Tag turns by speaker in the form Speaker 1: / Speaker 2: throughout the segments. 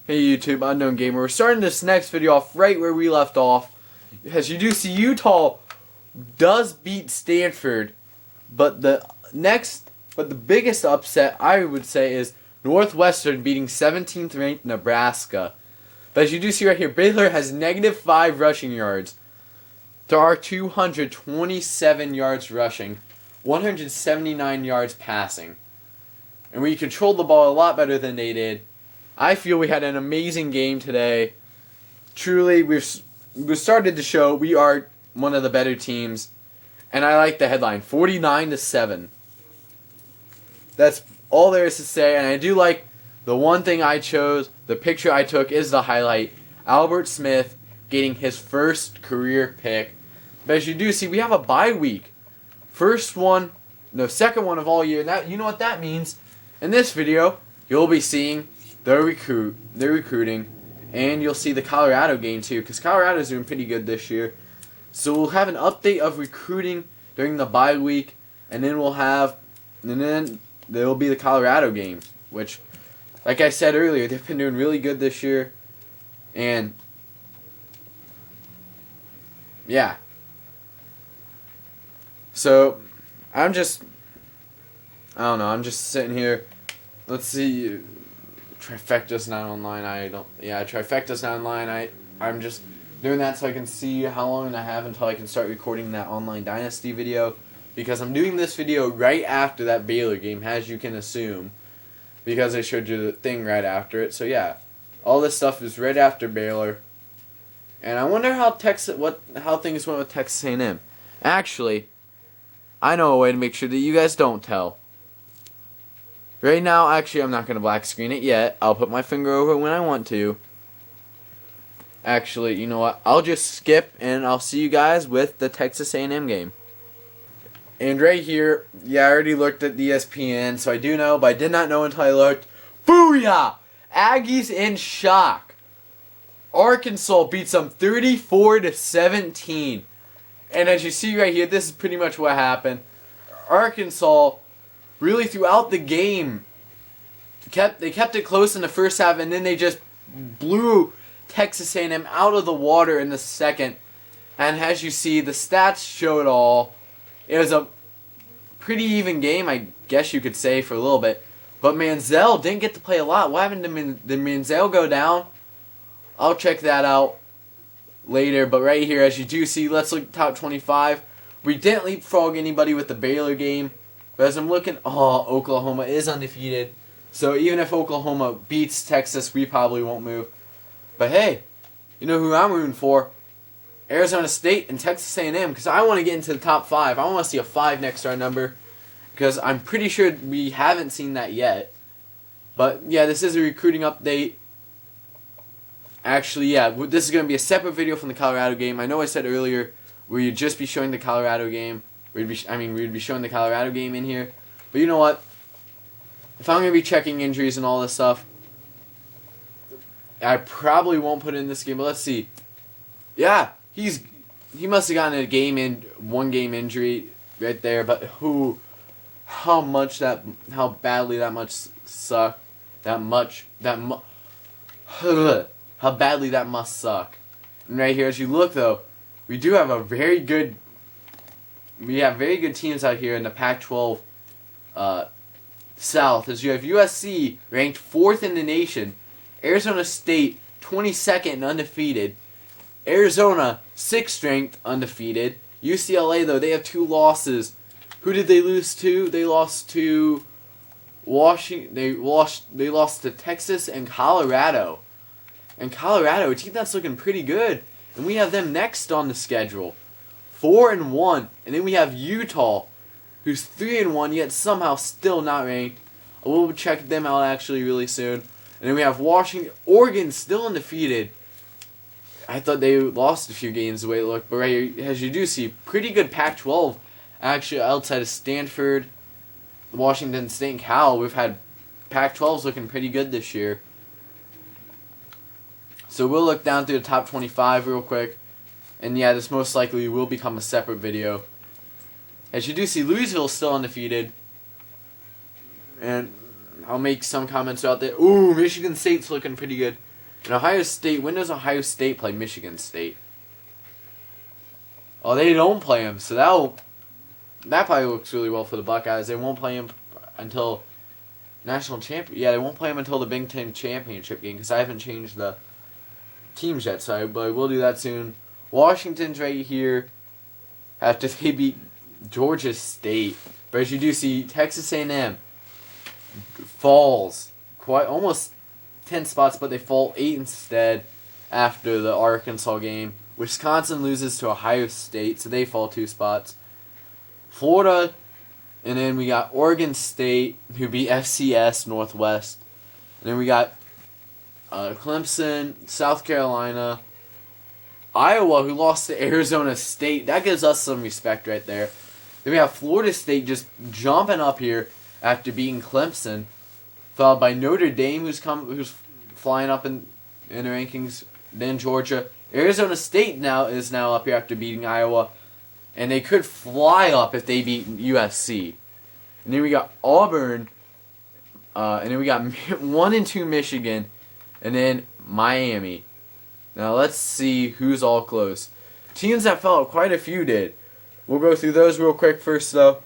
Speaker 1: Hey YouTube, Unknown Gamer. We're starting this next video off right where we left off. As you do see, Utah does beat Stanford, but the biggest upset I would say is Northwestern beating 17th ranked Nebraska. But as you do see right here, Baylor has -5 rushing yards to our 227 yards rushing, 179 yards passing. And we controlled the ball a lot better than they did. I feel we had an amazing game today. Truly, we've started to show we are one of the better teams. And I like the headline, 49-7. That's all there is to say. And I do like the one thing I chose, the picture I took is the highlight. Albert Smith getting his first career pick. But as you do see, we have a bye week. Second one of all year. Now, you know what that means. In this video, you'll be seeing the recruiting, and you'll see the Colorado game too, because Colorado's doing pretty good this year. So we'll have an update of recruiting during the bye week, and then there'll be the Colorado game, which, like I said earlier, they've been doing really good this year, and yeah. So I'm just sitting here. Let's see. Trifecta's not online. Trifecta's not online. I'm just doing that so I can see how long I have until I can start recording that online Dynasty video, because I'm doing this video right after that Baylor game, as you can assume, because I showed you the thing right after it. So yeah, all this stuff is right after Baylor, and I wonder how things went with Texas A&M. Actually, I know a way to make sure that you guys don't tell. Right now, actually, I'm not going to black screen it yet. I'll put my finger over it when I want to. Actually, you know what? I'll just skip, and I'll see you guys with the Texas A&M game. And right here, yeah, I already looked at the ESPN, so I do know, but I did not know until I looked. Booyah! Aggies in shock. Arkansas beats them 34-17. And as you see right here, this is pretty much what happened. Arkansas, really throughout the game, they kept it close in the first half, and then they just blew Texas A&M out of the water in the second. And as you see, the stats show it all. It was a pretty even game, I guess you could say, for a little bit. But Manziel didn't get to play a lot. What happened to did Manziel go down? I'll check that out later. But right here, as you do see, let's look at top 25. We didn't leapfrog anybody with the Baylor game. But as I'm looking, Oklahoma is undefeated. So even if Oklahoma beats Texas, we probably won't move. But hey, you know who I'm rooting for? Arizona State and Texas A&M, because I want to get into the top 5. I want to see a 5 next to our number, because I'm pretty sure we haven't seen that yet. But yeah, this is a recruiting update. Actually, yeah, this is going to be a separate video from the Colorado game. I know I said earlier we'd just be showing the Colorado game. We'd be showing the Colorado game in here. But you know what? If I'm going to be checking injuries and all this stuff, I probably won't put it in this game. But let's see. Yeah, he must have gotten one game injury right there. But how badly that must suck. How badly that must suck. And right here, as you look though, we do have very good teams out here in the Pac-12 South, as you have USC ranked 4th in the nation, Arizona State 22nd and undefeated, Arizona 6th ranked undefeated, UCLA though, they have 2 losses. Who did they lose to? They lost to Washington. They lost to Texas and Colorado. And Colorado, a team that's looking pretty good, and we have them next on the schedule. 4-1, and then we have Utah, who's 3-1, yet somehow still not ranked. We'll check them out actually really soon. And then we have Oregon still undefeated. I thought they lost a few games the way it looked, but right here, as you do see, pretty good Pac-12 actually outside of Stanford, Washington State, and Cal. We've had Pac-12s looking pretty good this year. So we'll look down through the top 25 real quick. And yeah, this most likely will become a separate video. As you do see, Louisville's still undefeated. And I'll make some comments out there. Ooh, Michigan State's looking pretty good. And Ohio State, when does Ohio State play Michigan State? Oh, they don't play them, so that probably looks really well for the Buckeyes. They won't play them until national champion. Yeah, they won't play them until the Big Ten championship game because I haven't changed the teams yet. But we'll do that soon. Washington's right here after they beat Georgia State. But as you do see, Texas A&M falls quite almost 10 spots, but they fall 8 instead after the Arkansas game. Wisconsin loses to Ohio State, so they fall 2 spots. Florida, and then we got Oregon State, who beat FCS Northwest. And then we got Clemson, South Carolina, Iowa, who lost to Arizona State. That gives us some respect right there. Then we have Florida State just jumping up here after beating Clemson, followed by Notre Dame, who's flying up in the rankings. Then Georgia. Arizona State is now up here after beating Iowa, and they could fly up if they beat USC. And then we got Auburn, and then we got 1 and 2 Michigan, and then Miami. Now let's see who's all close. Teams that fell out, quite a few did. We'll go through those real quick first though.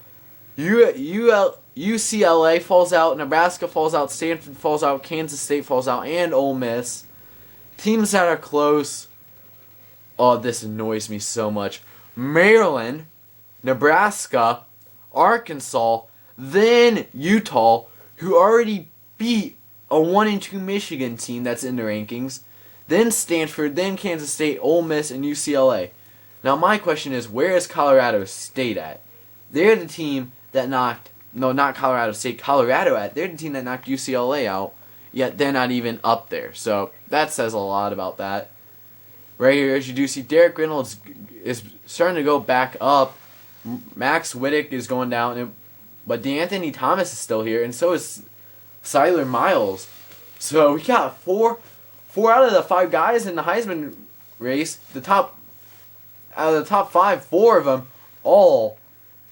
Speaker 1: UCLA falls out, Nebraska falls out, Stanford falls out, Kansas State falls out, and Ole Miss. Teams that are close. Oh, this annoys me so much. Maryland, Nebraska, Arkansas, then Utah, who already beat a 1 and 2 Michigan team that's in the rankings, then Stanford, then Kansas State, Ole Miss, and UCLA. Now my question is, where is Colorado State at? They're the team that knocked, no, not Colorado State, Colorado at. They're the team that knocked UCLA out, yet they're not even up there. So that says a lot about that. Right here, as you do see, Derek Reynolds is starting to go back up. Max Whittick is going down, but DeAnthony Thomas is still here, and so is Siler Miles. So we got four out of the 5 guys in the Heisman race. Out of the top 5, 4 of them all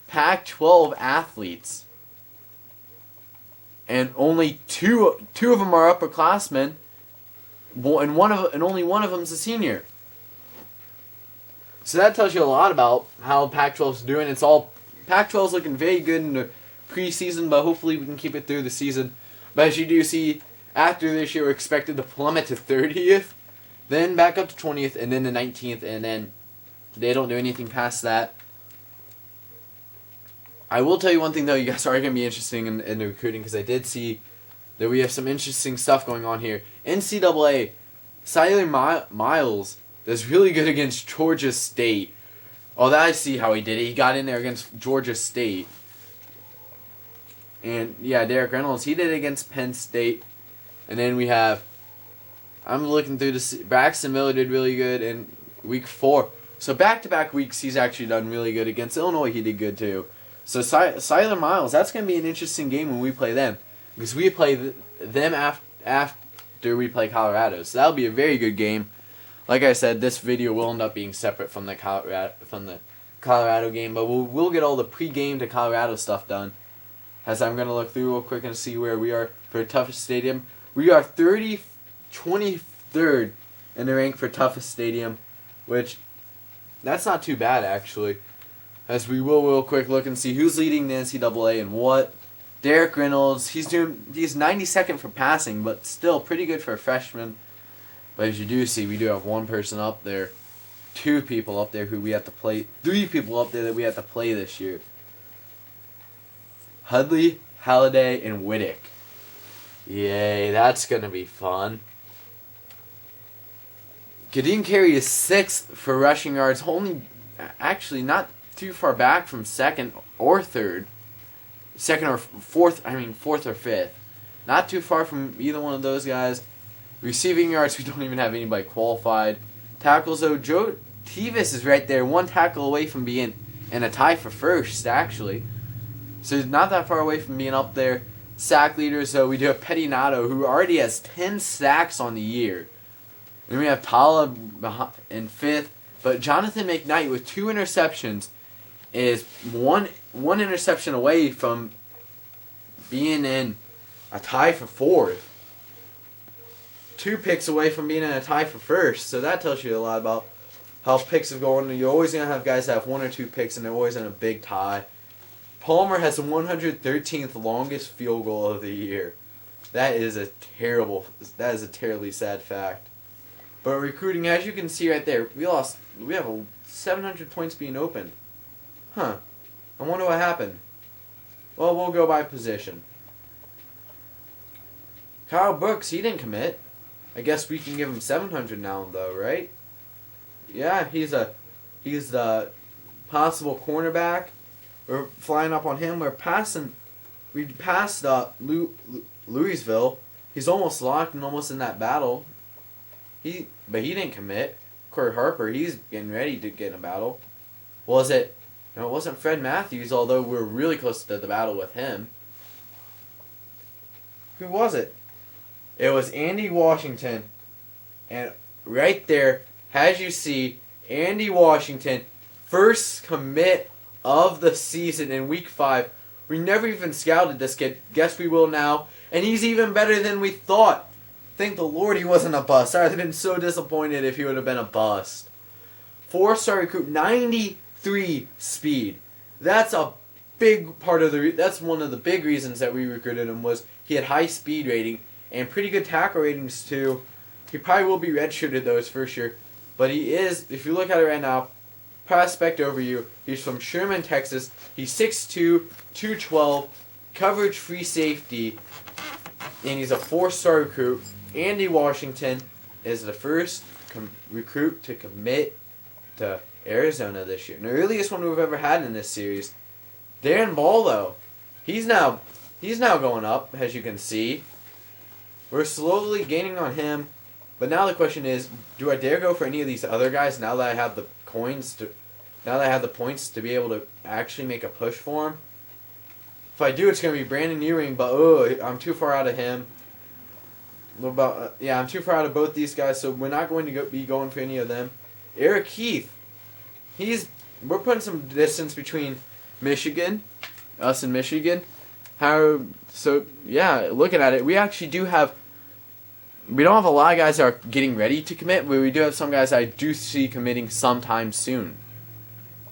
Speaker 1: Pac-12 athletes, and only two of them are upperclassmen, and only one of them is a senior. So that tells you a lot about how Pac-12 is doing. Pac-12 is looking very good in the preseason, but hopefully we can keep it through the season. But as you do see, after this year, we're expected to plummet to 30th, then back up to 20th, and then the 19th, and then they don't do anything past that. I will tell you one thing, though. You guys are going to be interesting in the recruiting, because I did see that we have some interesting stuff going on here. NCAA, Siler Miles is really good against Georgia State. Oh, that I see how he did it. He got in there against Georgia State. And, yeah, Derek Reynolds, he did it against Penn State. And then we have, I'm looking through this, Braxton Miller did really good in week 4. So back-to-back weeks, he's actually done really good. Against Illinois, he did good too. So Siler Miles, that's going to be an interesting game when we play them. Because we play them after we play Colorado. So that'll be a very good game. Like I said, this video will end up being separate from the Colorado game, but we'll get all the pre-game to Colorado stuff done. As I'm going to look through real quick and see where we are for toughest stadium. We are 23rd in the rank for toughest stadium, which that's not too bad actually. As we will real quick look and see who's leading the NCAA and what. Derek Reynolds, he's 92nd for passing, but still pretty good for a freshman. But as you do see, we do have one person up there, 2 people up there who we have to play, 3 people up there that we have to play this year. Hudley, Halliday, and Whittick. Yay, that's going to be fun. Gideon Carey is 6th for rushing yards, only actually not too far back from 2nd or 3rd. 2nd or 4th, 4th or 5th. Not too far from either one of those guys. Receiving yards, we don't even have anybody qualified. Tackles, though, Joe Tevis is right there, 1 tackle away from being in a tie for first, actually. So he's not that far away from being up there. Sack leaders, though, we do have Pettinato, who already has 10 sacks on the year. And we have Tala in 5th. But Jonathan McKnight with 2 interceptions is one interception away from being in a tie for 4th. 2 picks away from being in a tie for first. So that tells you a lot about how picks have gone. You're always going to have guys that have 1 or 2 picks, and they're always in a big tie. Palmer has the 113th longest field goal of the year. That is a terribly sad fact. But recruiting, as you can see right there, we have 700 points being opened. Huh. I wonder what happened. Well, we'll go by position. Kyle Brooks, he didn't commit. I guess we can give him 700 now, though, right? Yeah, he's the possible cornerback. We're flying up on him. We passed Louisville. He's almost locked and almost in that battle. But he didn't commit. Corey Harper, he's getting ready to get in a battle. Was it? No, it wasn't Fred Matthews, although we're really close to the battle with him. Who was it? It was Andy Washington. And right there, as you see, Andy Washington, first commit of the season in week 5. We never even scouted this kid. Guess we will now. And he's even better than we thought. Thank the Lord he wasn't a bust. I would have been so disappointed if he would have been a bust. 4-star recruit, 93 speed. That's a big part of that's one of the big reasons that we recruited him, was he had high speed rating and pretty good tackle ratings too. He probably will be redshirted though his first year. But he is, if you look at it right now, prospect overview, he's from Sherman, Texas. He's 6'2", 212, coverage free safety, and he's a 4-star recruit. Andy Washington is the first recruit to commit to Arizona this year. And the earliest one we've ever had in this series. Darren Ball, though, he's now going up, as you can see. We're slowly gaining on him. But now the question is, do I dare go for any of these other guys now that I have the points to be able to actually make a push for him? If I do, it's going to be Brandon Ewing, but I'm too far out of him. I'm too far out of both these guys, so we're not going to be going for any of them. Eric Heath, we're putting some distance between us and Michigan. Looking at it, we actually we don't have a lot of guys that are getting ready to commit, but we do have some guys I do see committing sometime soon.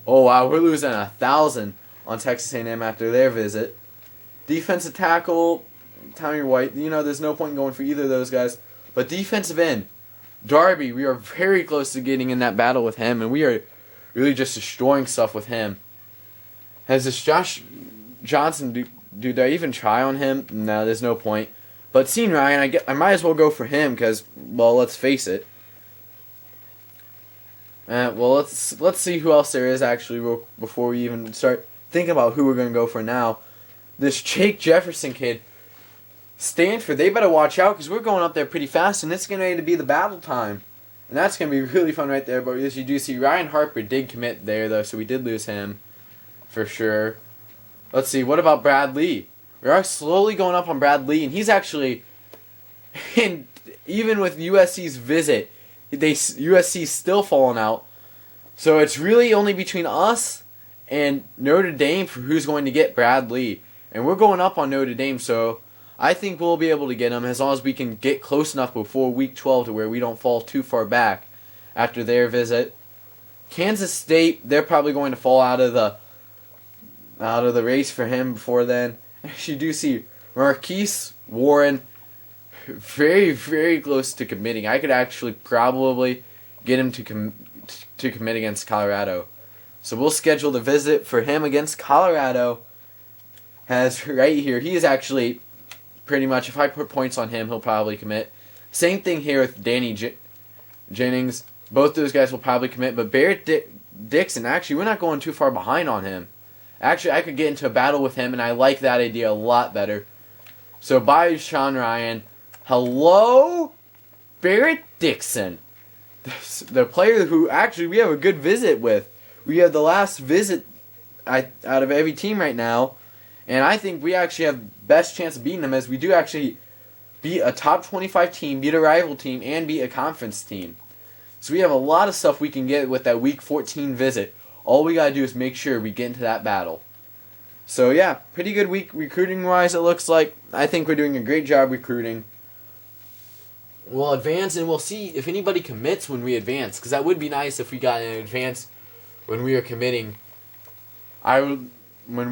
Speaker 1: Oh wow, we're losing 1,000 on Texas A&M after their visit. Defensive tackle, Tommy White, there's no point in going for either of those guys. But defensive end, Darby, we are very close to getting in that battle with him, and we are really just destroying stuff with him. Has this Josh Johnson, do I even try on him? No, there's no point. But seeing Ryan, I might as well go for him because, well, let's face it. Let's see who else there is actually before we even start thinking about who we're going to go for now. This Jake Jefferson kid, Stanford, they better watch out because we're going up there pretty fast and it's going to be the battle time. And that's going to be really fun right there. But as you do see, Ryan Harper did commit there though, so we did lose him for sure. Let's see, what about Brad Lee? We are slowly going up on Brad Lee, and he's actually, and even with USC's visit, USC's still falling out. So it's really only between us and Notre Dame for who's going to get Brad Lee. And we're going up on Notre Dame, so I think we'll be able to get him as long as we can get close enough before Week 12 to where we don't fall too far back after their visit. Kansas State, they're probably going to fall out of the race for him before then. As you do see, Marquise Warren, very, very close to committing. I could actually probably get him to commit against Colorado. So we'll schedule the visit for him against Colorado. As right here, he is actually pretty much, if I put points on him, he'll probably commit. Same thing here with Danny Jennings. Both those guys will probably commit. But Barrett Dixon, actually, we're not going too far behind on him. Actually, I could get into a battle with him, and I like that idea a lot better. So, bye, Sean Ryan. Hello, Barrett Dixon. The player who actually we have a good visit with. We have the last visit out of every team right now. And I think we actually have best chance of beating them as we do actually beat a top 25 team, beat a rival team, and beat a conference team. So we have a lot of stuff we can get with that Week 14 visit. All we got to do is make sure we get into that battle. So yeah, pretty good week recruiting-wise it looks like. I think we're doing a great job recruiting.
Speaker 2: we'll advance, and we'll see if anybody commits when we advance. Because that would be nice if we got an advance when we were committing.
Speaker 1: When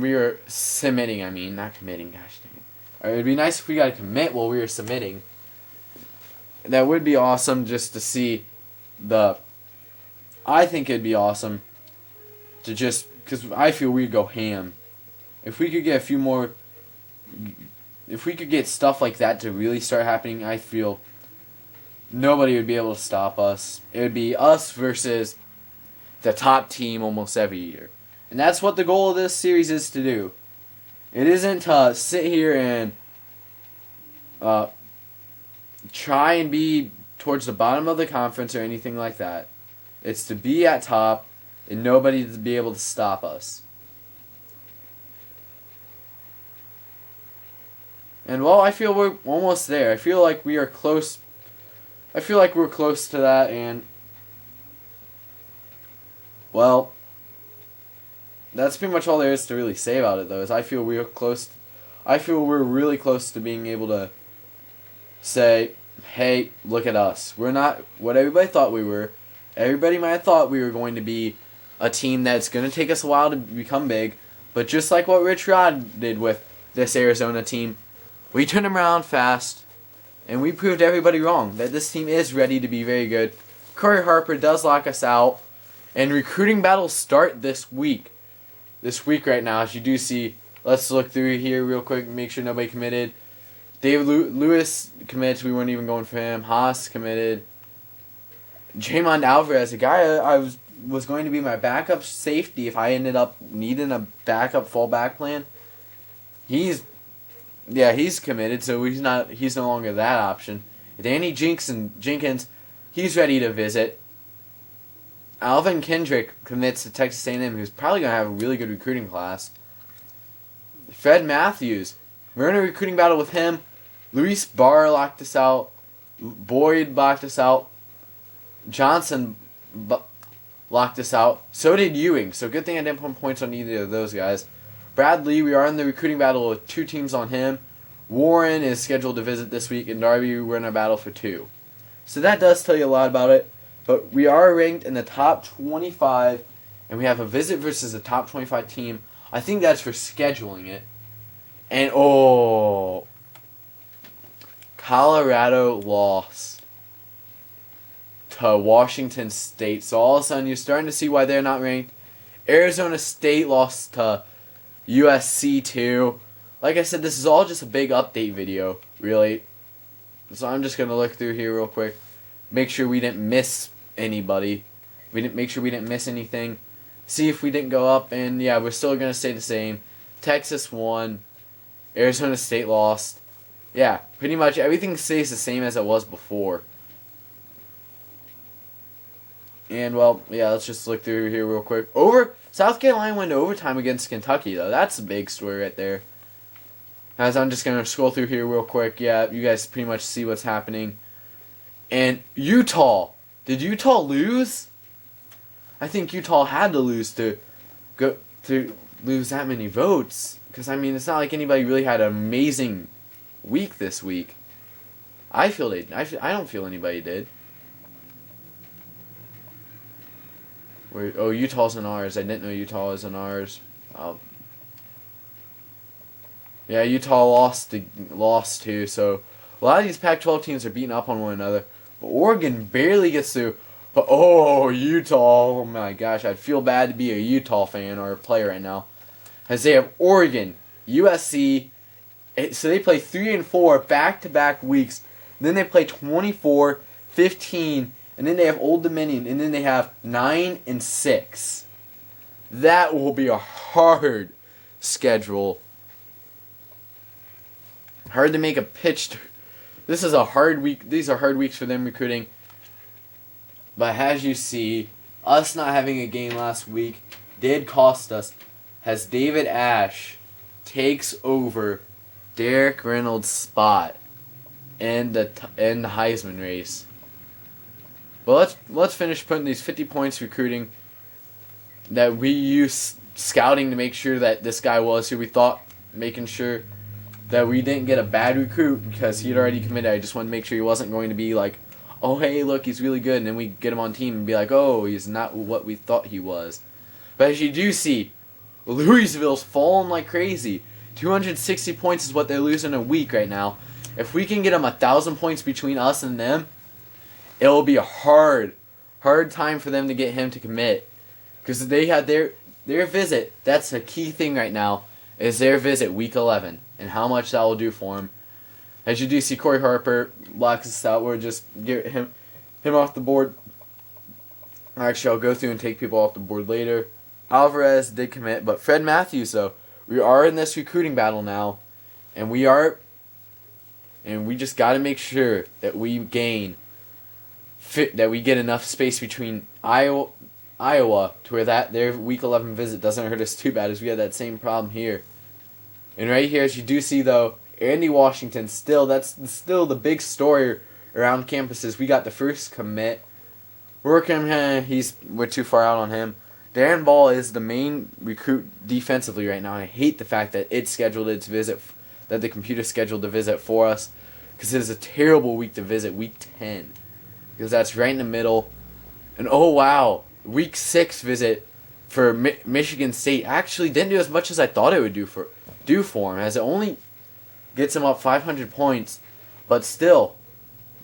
Speaker 1: we were submitting, I mean, not committing, gosh dang it. It would be nice if we got a commit while we were submitting. That would be awesome just to see I think it'd be awesome to just, because I feel we'd go ham. If we could get a few more, if we could get stuff like that to really start happening, I feel nobody would be able to stop us. It would be us versus the top team almost every year. And that's what the goal of this series is to do. It isn't to sit here and try and be towards the bottom of the conference or anything like that. It's to be at top and nobody to be able to stop us. And well, I feel we're almost there. I feel like we are close. I feel like we're close to that, and well, that's pretty much all there is to really say about it, though. Is I feel we're close. I feel we're really close to being able to say, "Hey, look at us. We're not what everybody thought we were. Everybody might have thought we were going to be a team that's going to take us a while to become big, but just like what Rich Rod did with this Arizona team, we turned them around fast, and we proved everybody wrong that this team is ready to be very good. Corey Harper does lock us out, and recruiting battles start this week. This week right now, as you do see, let's look through here real quick and make sure nobody committed. David Lewis commits. We weren't even going for him. Haas committed. Draymond Alvarez, a guy I was going to be my backup safety if I ended up needing a backup fallback plan. He's committed, so he's no longer that option. Danny Jenkins, he's ready to visit. Alvin Kendrick commits to Texas A&M, who's probably going to have a really good recruiting class. Fred Matthews, we're in a recruiting battle with him. Luis Barr locked us out. Boyd locked us out. Johnson locked us out. So did Ewing, so good thing I didn't put points on either of those guys. Bradley, we are in the recruiting battle with 2 teams on him. Warren is scheduled to visit this week, and Darby, we're in a battle for 2. So that does tell you a lot about it. But we are ranked in the top 25, and we have a visit versus a top 25 team. I think that's for scheduling it. And, Colorado lost to Washington State. So all of a sudden, you're starting to see why they're not ranked. Arizona State lost to USC too. Like I said, this is all just a big update video, really. So I'm just going to look through here real quick. Make sure we didn't miss anybody. Make sure we didn't miss anything. See if we didn't go up. And yeah, we're still going to stay the same. Texas won. Arizona State lost. Yeah, pretty much everything stays the same as it was before. And well, yeah, let's just look through here real quick. South Carolina went to overtime against Kentucky, though. That's a big story right there. As I'm just going to scroll through here real quick. Yeah, you guys pretty much see what's happening. And Utah. Did Utah lose? I think Utah had to lose to lose that many votes. Because, I mean, it's not like anybody really had an amazing week this week. I don't feel anybody did. Utah's in ours. I didn't know Utah was in ours. Yeah, Utah lost too. So a lot of these Pac-12 teams are beating up on one another. But Oregon barely gets through. But Utah! Oh my gosh, I'd feel bad to be a Utah fan or a player right now, as they have Oregon, USC. So they play 3 and 4 back-to-back weeks. Then they play 24, 15. And then they have Old Dominion, and then they have 9 and 6. That will be a hard schedule. Hard to make a pitch. This is a hard week. These are hard weeks for them recruiting. But as you see, us not having a game last week did cost us, as David Ash takes over Derek Reynolds' spot in the Heisman race. But let's finish putting these 50 points recruiting that we used scouting to make sure that this guy was who we thought, making sure that we didn't get a bad recruit because he had already committed. I just wanted to make sure he wasn't going to be like, oh, hey, look, he's really good, and then we get him on team and be like, oh, he's not what we thought he was. But as you do see, Louisville's falling like crazy. 260 points is what they're losing a week right now. If we can get them 1,000 points between us and them, it will be a hard time for them to get him to commit. Because they had their visit. That's a key thing right now, is their visit week 11 and how much that will do for him. As you do see, Corey Harper locks us out. We'll just get him off the board. Actually, I'll go through and take people off the board later. Alvarez did commit, but Fred Matthews, though, we are in this recruiting battle now, and we just got to make sure that we that we get enough space between Iowa to where their week 11 visit doesn't hurt us too bad, as we had that same problem here. And right here, as you do see, though, Andy Washington, that's still the big story around campuses. We got the first commit. We're too far out on him. Darren Ball is the main recruit defensively right now. I hate the fact that it's scheduled its visit, that the computer scheduled the visit for us, because it is a terrible week to visit, week 10, because that's right in the middle. And oh wow, week 6 visit for Michigan State actually didn't do as much as I thought it would do for him, as it only gets him up 500 points, but still,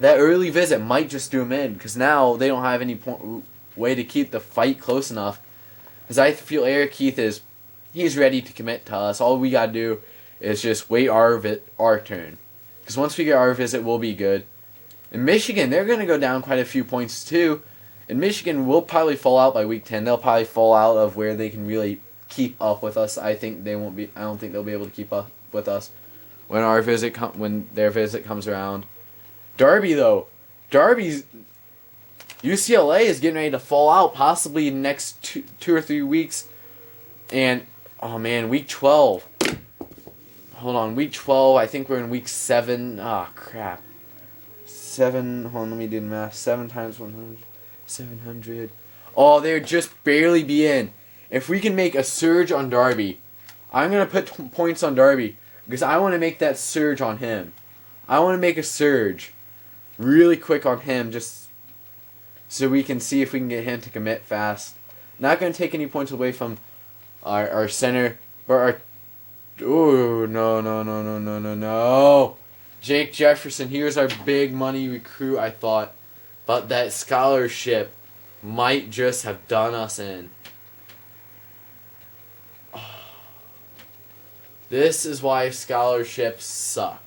Speaker 1: that early visit might just do him in, because now they don't have any way to keep the fight close enough. Because I feel Eric Heath he's ready to commit to us. All we gotta do is just wait our turn. Because once we get our visit, we'll be good. In Michigan, they're gonna go down quite a few points too. And Michigan will probably fall out by week 10. They'll probably fall out of where they can really keep up with us. I don't think they'll be able to keep up with us when their visit comes around. Darby, though, UCLA is getting ready to fall out possibly in the next two or 3 weeks. And, oh man, week 12. Hold on, week 12, I think we're in week 7. Ah, crap. 7, hold on, let me do the math. 7 times 100, 700. Oh, they'd just barely be in. If we can make a surge on Darby, I'm going to put points on Darby because I want to make that surge on him. I want to make a surge really quick on him just so we can see if we can get him to commit fast. Not going to take any points away from our center, but our... Ooh, no. Jake Jefferson, here's our big money recruit, I thought. But that scholarship might just have done us in. This is why scholarships suck.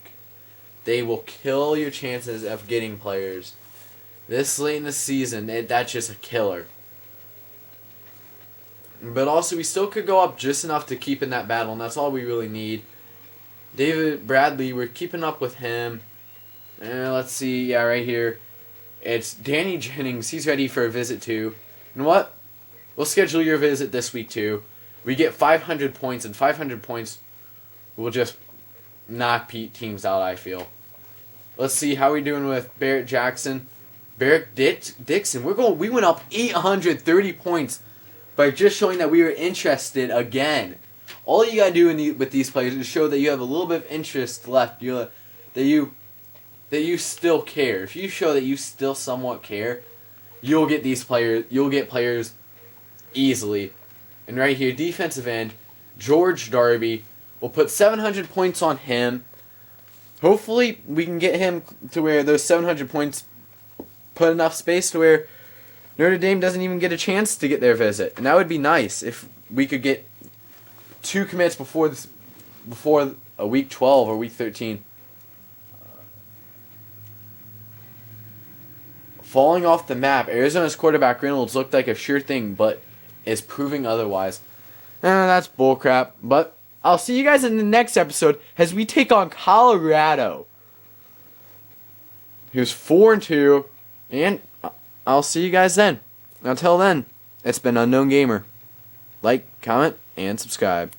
Speaker 1: They will kill your chances of getting players. This late in the season, that's just a killer. But also, we still could go up just enough to keep in that battle, and that's all we really need. David Bradley, we're keeping up with him. Let's see, yeah, right here. It's Danny Jennings. He's ready for a visit too. You know what? We'll schedule your visit this week too. We get 500 points, and 500 points will just knock teams out, I feel. Let's see how we doing with Barrett Jackson. Barrett Dixon, we went up 830 points by just showing that we were interested again. All you gotta do with these players is show that you have a little bit of interest left. That you still care. If you show that you still somewhat care, you'll get these players. You'll get players easily. And right here, defensive end, George Darby. We'll put 700 points on him. Hopefully, we can get him to where those 700 points put enough space to where Notre Dame doesn't even get a chance to get their visit. And that would be nice if we could get 2 commits before a week 12 or week 13. Falling off the map, Arizona's quarterback Reynolds looked like a sure thing, but is proving otherwise. That's bullcrap. But I'll see you guys in the next episode as we take on Colorado, who's 4-2, and I'll see you guys then. Until then, it's been Unknown Gamer. Like, comment, and subscribe.